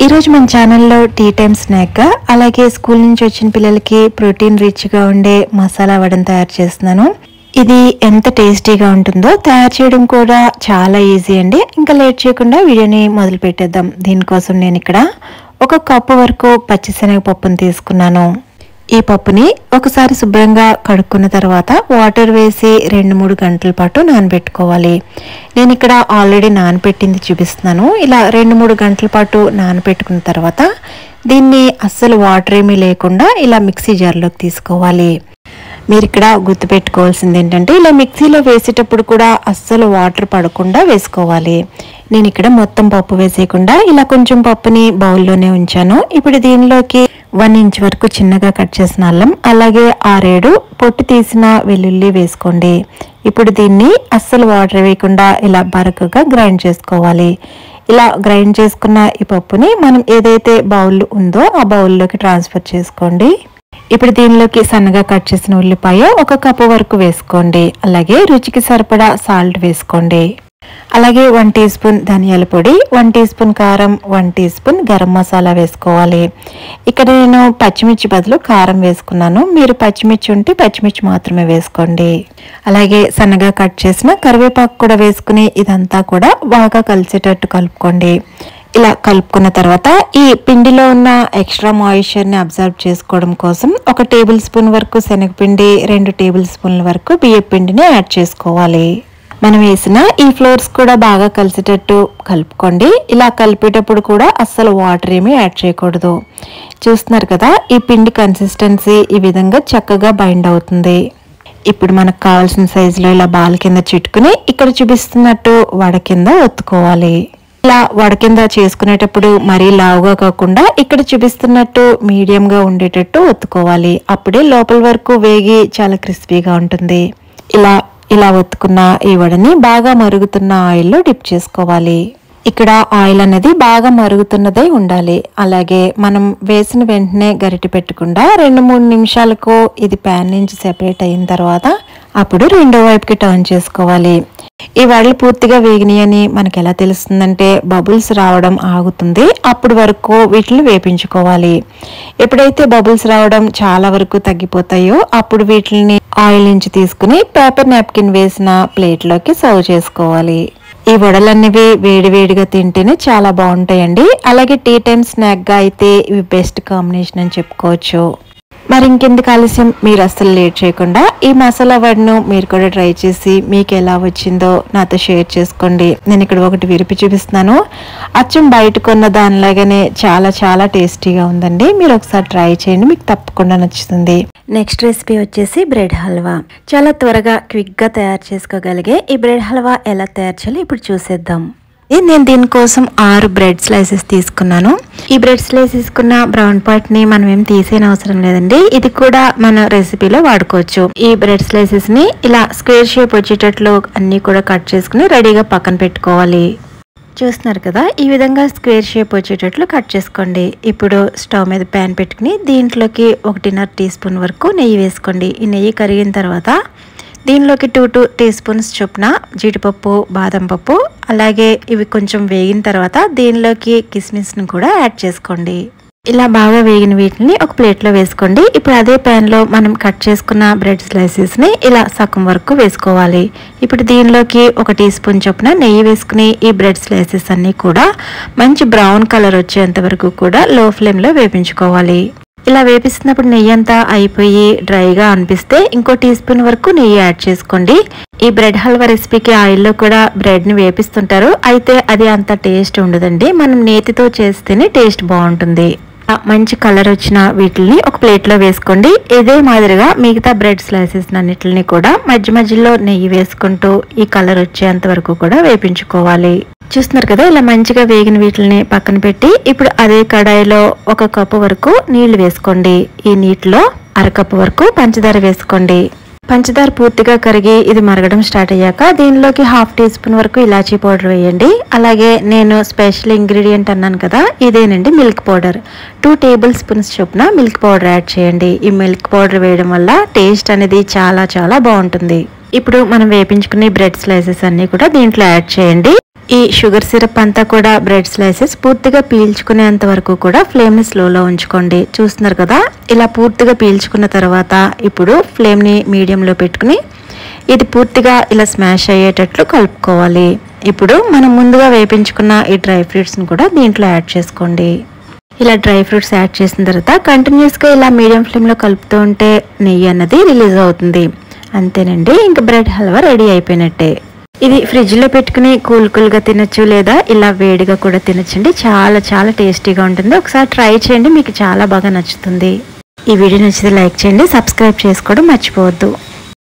ఈరోజు మన ఛానల్లో టీ టైమ్ స్నాక్గా అలాగే స్కూల్ నుంచి వచ్చిన పిల్లలకి ప్రోటీన్ రిచ్గా ఉండే మసాలా వడను తయారు చేస్తున్నాను. ఇది ఎంత టేస్టీగా ఉంటుందో తయారు చేయడం కూడా చాలా ఈజీ అండి. ఇంకా లేట్ చేయకుండా వీడియోని మొదలు పెట్టేద్దాం. దీనికోసం నేను ఇక్కడ 1 కప్పు వరకు పచ్చిశనగపప్పును తీసుకున్నాను. ఈ పప్పుని ఒకసారి శుభ్రంగా కడుక్కున్న తర్వాత వాటర్ వేసి 2-3 గంటల పాటు నానబెట్టుకోవాలి. నేను ఇక్కడ ఆల్రెడీ నానబెట్టింది చూపిస్తున్నాను. ఇలా 2-3 గంటల పాటు నానబెట్టుకున్న తర్వాత దీన్ని అస్సలు వాటర్ ఏమీ లేకుండా ఇలా మిక్సీ జార్లోకి తీసుకోవాలి. మీరు ఇక్కడ గుర్తుపెట్టుకోవాల్సింది ఏంటంటే ఇలా మిక్సీలో వేసేటప్పుడు కూడా అస్సలు వాటర్ పడకుండా వేసుకోవాలి. నేను ఇక్కడ మొత్తం పప్పు వేసేయకుండా ఇలా కొంచెం పప్పుని బౌల్లోనే ఉంచాను. ఇప్పుడు దీనిలోకి 1 ఇంచ్ వరకు చిన్నగా కట్ చేసిన అల్లం అలాగే 6-7 పొట్టు తీసిన వెల్లుల్లి వేసుకోండి. ఇప్పుడు దీన్ని అస్సలు వాటర్ వేయకుండా ఇలా బరకగా గ్రైండ్ చేసుకోవాలి. ఇలా గ్రైండ్ చేసుకున్న ఈ పప్పుని మనం ఏదైతే బౌల్ ఉందో ఆ బౌల్లోకి ట్రాన్స్ఫర్ చేసుకోండి. ఇప్పుడు దీనిలోకి సన్నగా కట్ చేసిన ఉల్లిపాయ 1 కప్పు వరకు వేసుకోండి. అలాగే రుచికి సరిపడా సాల్ట్ వేసుకోండి. అలాగే 1 టీ స్పూన్ ధనియాల పొడి, 1 టీ స్పూన్ కారం, 1 టీ స్పూన్ గరం మసాలా వేసుకోవాలి. ఇక్కడ నేను పచ్చిమిర్చి బదులు కారం వేసుకున్నాను. మీరు పచ్చిమిర్చి ఉంటే పచ్చిమిర్చి మాత్రమే వేసుకోండి. అలాగే సన్నగా కట్ చేసిన కరివేపాకు కూడా వేసుకుని ఇదంతా కూడా బాగా కలిసేటట్టు కలుపుకోండి. ఇలా కలుపుకున్న తర్వాత ఈ పిండిలో ఉన్న ఎక్స్ట్రా మాయిశ్చర్ని అబ్జర్వ్ చేసుకోవడం కోసం 1 టేబుల్ స్పూన్ వరకు శనగపిండి, 2 టేబుల్ స్పూన్ల వరకు బియ్యం పిండిని యాడ్ చేసుకోవాలి. మనం వేసిన ఈ ఫ్లోర్స్ కూడా బాగా కలిసేటట్టు కలుపుకోండి. ఇలా కలిపేటప్పుడు కూడా అస్సలు వాటర్ ఏమీ యాడ్ చేయకూడదు. చూస్తున్నారు కదా, ఈ పిండి కన్సిస్టెన్సీ ఈ విధంగా చక్కగా బైండ్ అవుతుంది. ఇప్పుడు మనకు కావాల్సిన సైజులో ఇలా బాల్ కింద చుట్టుకుని ఇక్కడ చూపిస్తున్నట్టు వడ కింద ఒత్తుకోవాలి. ఇలా వడ కింద చేసుకునేటప్పుడు మరీ లావుగా కాకుండా ఇక్కడ చూపిస్తున్నట్టు మీడియంగా ఉండేటట్టు ఒత్తుకోవాలి. అప్పుడే లోపల వరకు వేగి చాలా క్రిస్పీగా ఉంటుంది. ఇలా ఒత్తుకున్న ఈ వడని బాగా మరుగుతున్న ఆయిల్లో డిప్ చేసుకోవాలి. ఇక్కడ ఆయిల్ అనేది బాగా మరుగుతున్నదే ఉండాలి. అలాగే మనం వేసిన వెంటనే గరిటె పెట్టకుండా 2-3 నిమిషాలకు ఇది ప్యాన్ నుంచి సెపరేట్ అయిన తర్వాత అప్పుడు రెండో వైపుకి టర్న్ చేసుకోవాలి. ఈ వడలు పూర్తిగా వేగినాయని మనకి ఎలా తెలుస్తుందంటే బబుల్స్ రావడం ఆగుతుంది. అప్పుడు వరకు వీటిని వేపించుకోవాలి. ఎప్పుడైతే బబుల్స్ రావడం చాలా వరకు తగ్గిపోతాయో అప్పుడు వీటిని ఆయిల్ నుంచి తీసుకుని పేపర్ నాప్కిన్ వేసిన ప్లేట్లోకి సర్వ్ చేసుకోవాలి. ఈ వడలన్నవి వేడివేడిగా తింటేనే చాలా బాగుంటాయండి. అలాగే టీ టైమ్ స్నాక్గా అయితే ఇవి బెస్ట్ కాంబినేషన్ అని చెప్పుకోవచ్చు. మరి ఇంకెందుకు ఆలస్యం, మీరు అస్సలు లేట్ చేయకుండా ఈ మసాలా వడను మీరు కూడా ట్రై చేసి మీకు ఎలా వచ్చిందో నాతో షేర్ చేసుకోండి. నేను ఇక్కడ ఒకటి విరిపి చూపిస్తున్నాను. అచ్చం బయట కొన్న దానిలాగానే చాలా చాలా టేస్టీగా ఉందండి. మీరు ఒకసారి ట్రై చేయండి, మీకు తప్పకుండా నచ్చుతుంది. నెక్స్ట్ రెసిపీ వచ్చేసి బ్రెడ్ హల్వా. చాలా త్వరగా క్విక్గా తయారు చేసుకోగలిగే ఈ బ్రెడ్ హల్వా ఎలా తయారు చేయాలో ఇప్పుడు చూసేద్దాం. నేను దీనికోసం 6 బ్రెడ్ స్లైసెస్ తీసుకున్నాను. ఈ బ్రెడ్ స్లైస్ తీసుకున్న బ్రౌన్ పార్ట్ ని మనం ఏం తీసేయని అవసరం లేదండి. ఇది కూడా మన రెసిపీలో వాడుకోవచ్చు. ఈ బ్రెడ్ స్లైసెస్ ని ఇలా స్క్వేర్ షేప్ వచ్చేటట్లు అన్ని కూడా కట్ చేసుకుని రెడీగా పక్కన పెట్టుకోవాలి. చూస్తున్నారు కదా, ఈ విధంగా స్క్వేర్ షేప్ వచ్చేటట్లు కట్ చేసుకోండి. ఇప్పుడు స్టవ్ మీద ప్యాన్ పెట్టుకుని దీంట్లోకి 1.5 టీ స్పూన్ వరకు నెయ్యి వేసుకోండి. ఈ నెయ్యి కరిగిన తర్వాత దీనిలోకి 2 టీ స్పూన్స్ చొప్పున జీడిపప్పు, బాదం పప్పు, అలాగే ఇవి కొంచెం వేగిన తర్వాత దీనిలోకి కిస్మిస్ను కూడా యాడ్ చేసుకోండి. ఇలా బాగా వేగిన వీటిని ఒక ప్లేట్లో వేసుకోండి. ఇప్పుడు అదే ప్యాన్లో మనం కట్ చేసుకున్న బ్రెడ్ స్లైసెస్ని ఇలా సగం వరకు వేసుకోవాలి. ఇప్పుడు దీనిలోకి 1 టీ స్పూన్ చొప్పున నెయ్యి వేసుకుని ఈ బ్రెడ్ స్లైసెస్ అన్నీ కూడా మంచి బ్రౌన్ కలర్ వచ్చేంత వరకు కూడా లో ఫ్లేమ్లో వేపించుకోవాలి. ఇలా వేపిస్తున్నప్పుడు నెయ్యి అంతా అయిపోయి డ్రైగా అనిపిస్తే ఇంకో టీ స్పూన్ వరకు నెయ్యి యాడ్ చేసుకోండి. ఈ బ్రెడ్ హల్వా రెసిపీకి ఆయిల్లో కూడా బ్రెడ్ని వేపిస్తుంటారు. అయితే అది అంత టేస్ట్ ఉండదండి. మనం నేతితో చేస్తేనే టేస్ట్ బాగుంటుంది. మంచి కలర్ వచ్చిన వీటిని ఒక ప్లేట్లో వేసుకోండి. ఇదే మాదిరిగా మిగతా బ్రెడ్ స్లైసెస్ అన్నిటిని కూడా మధ్య మధ్యలో నెయ్యి వేసుకుంటూ ఈ కలర్ వచ్చేంత వరకు కూడా వేపించుకోవాలి. చూస్తున్నారు కదా, ఇలా మంచిగా వేగిన వీటిని పక్కన పెట్టి ఇప్పుడు అదే కడాయిలో 1 కప్పు వరకు నీళ్లు వేసుకోండి. ఈ నీటిలో 1/2 కప్పు వరకు పంచదార వేసుకోండి. పంచదార పూర్తిగా కరిగి ఇది మరగడం స్టార్ట్ అయ్యాక దీనిలోకి 1/2 టీ స్పూన్ వరకు ఇలాచీ పౌడర్ వేయండి. అలాగే నేను స్పెషల్ ఇంగ్రీడియంట్ అన్నాను కదా, ఇదేనండి మిల్క్ పౌడర్. 2 టేబుల్ స్పూన్స్ చొప్పున మిల్క్ పౌడర్ యాడ్ చేయండి. ఈ మిల్క్ పౌడర్ వేయడం వల్ల టేస్ట్ అనేది చాలా చాలా బాగుంటుంది. ఇప్పుడు మనం వేపించుకునే బ్రెడ్ స్లైసెస్ అన్ని కూడా దీంట్లో యాడ్ చేయండి. ఈ షుగర్ సిరప్ అంతా కూడా బ్రెడ్ స్లైసెస్ పూర్తిగా పీల్చుకునేంత వరకు కూడా ఫ్లేమ్ని స్లోలో ఉంచుకోండి. చూస్తున్నారు కదా, ఇలా పూర్తిగా పీల్చుకున్న తర్వాత ఇప్పుడు ఫ్లేమ్ని మీడియంలో పెట్టుకుని ఇది పూర్తిగా ఇలా స్మాష్ అయ్యేటట్లు కలుపుకోవాలి. ఇప్పుడు మనం ముందుగా వేపించుకున్న ఈ డ్రై ఫ్రూట్స్ని కూడా దీంట్లో యాడ్ చేసుకోండి. ఇలా డ్రై ఫ్రూట్స్ యాడ్ చేసిన తర్వాత కంటిన్యూస్గా ఇలా మీడియం ఫ్లేమ్లో కలుపుతూ ఉంటే నెయ్యి అన్నది రిలీజ్ అవుతుంది. అంతేనండి, ఇంకా బ్రెడ్ హల్వా రెడీ అయిపోయినట్టే. ఇది ఫ్రిడ్జ్లో పెట్టుకుని కూల్గా తినొచ్చు, లేదా ఇలా వేడిగా కూడా తినొచ్చండి. చాలా చాలా టేస్టీగా ఉంటుంది. ఒకసారి ట్రై చేయండి, మీకు చాలా బాగా నచ్చుతుంది. ఈ వీడియో నచ్చితే లైక్ చేయండి, సబ్స్క్రైబ్ చేసుకోవడం మర్చిపోవద్దు.